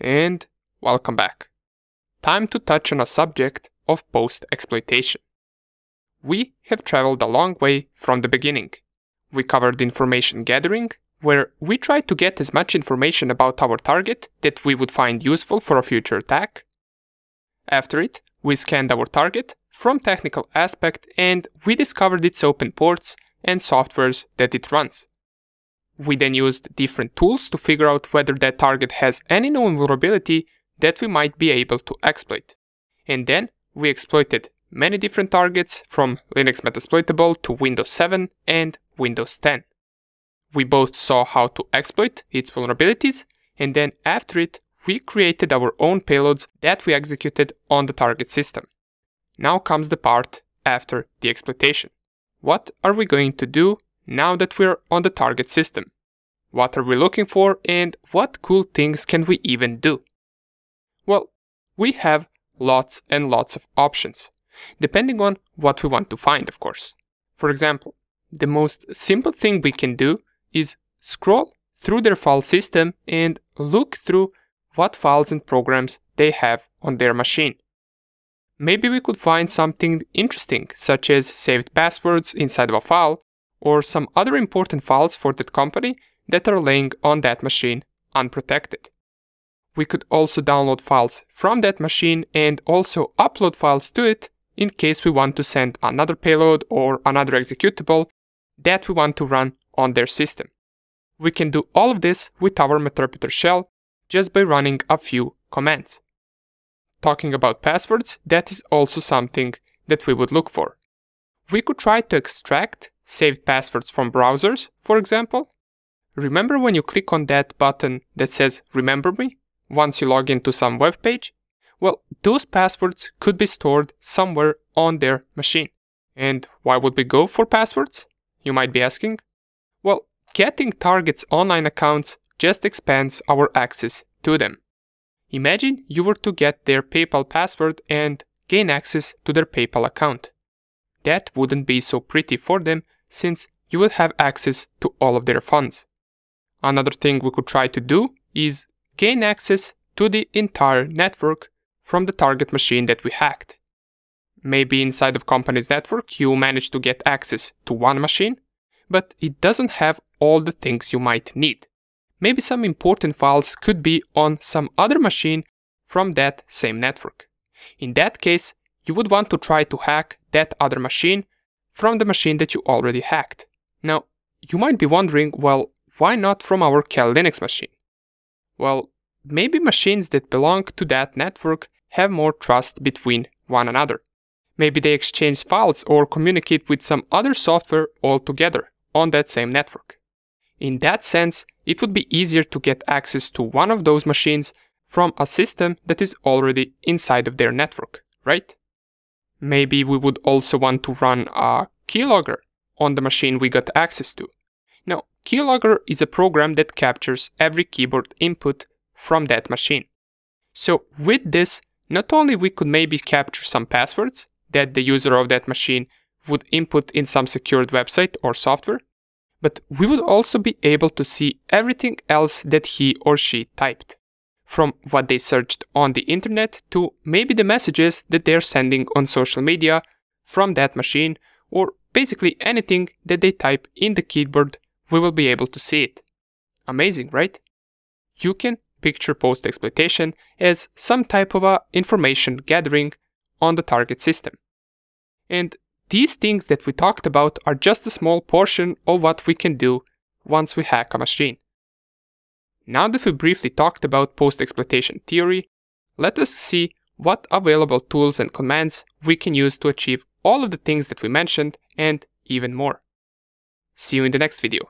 And welcome back. Time to touch on a subject of post-exploitation. We have traveled a long way from the beginning. We covered information gathering, where we tried to get as much information about our target that we would find useful for a future attack. After it, we scanned our target from technical aspect and we discovered its open ports and softwares that it runs. We then used different tools to figure out whether that target has any known vulnerability that we might be able to exploit. And then we exploited many different targets from Linux Metasploitable to Windows 7 and Windows 10. We both saw how to exploit its vulnerabilities, and then after it, we created our own payloads that we executed on the target system. Now comes the part after the exploitation. What are we going to do now that we're on the target system? What are we looking for and what cool things can we even do? Well, we have lots and lots of options, depending on what we want to find, of course. For example, the most simple thing we can do is scroll through their file system and look through what files and programs they have on their machine. Maybe we could find something interesting, such as saved passwords inside of a file, or some other important files for that company that are laying on that machine unprotected. We could also download files from that machine and also upload files to it in case we want to send another payload or another executable that we want to run on their system. We can do all of this with our Meterpreter shell just by running a few commands. Talking about passwords, that is also something that we would look for. We could try to extract saved passwords from browsers, for example. Remember when you click on that button that says "Remember me" once you log into some web page? Well, those passwords could be stored somewhere on their machine. And why would we go for passwords? You might be asking. Well, getting targets' online accounts just expands our access to them. Imagine you were to get their PayPal password and gain access to their PayPal account. That wouldn't be so pretty for them since you would have access to all of their funds. Another thing we could try to do is gain access to the entire network from the target machine that we hacked. Maybe inside of company's network you manage to get access to one machine, but it doesn't have all the things you might need. Maybe some important files could be on some other machine from that same network. In that case, you would want to try to hack that other machine from the machine that you already hacked. Now, you might be wondering, well, why not from our Cal Linux machine? Well, maybe machines that belong to that network have more trust between one another. Maybe they exchange files or communicate with some other software altogether on that same network. In that sense, it would be easier to get access to one of those machines from a system that is already inside of their network, right? Maybe we would also want to run a keylogger on the machine we got access to. Now, keylogger is a program that captures every keyboard input from that machine. So with this, not only we could maybe capture some passwords that the user of that machine would input in some secured website or software, but we would also be able to see everything else that he or she typed. From what they searched on the internet to maybe the messages that they're sending on social media from that machine, or basically anything that they type in the keyboard, we will be able to see it. Amazing, right? You can picture post-exploitation as some type of a information gathering on the target system. And these things that we talked about are just a small portion of what we can do once we hack a machine. Now that we briefly talked about post-exploitation theory, let us see what available tools and commands we can use to achieve all of the things that we mentioned and even more. See you in the next video.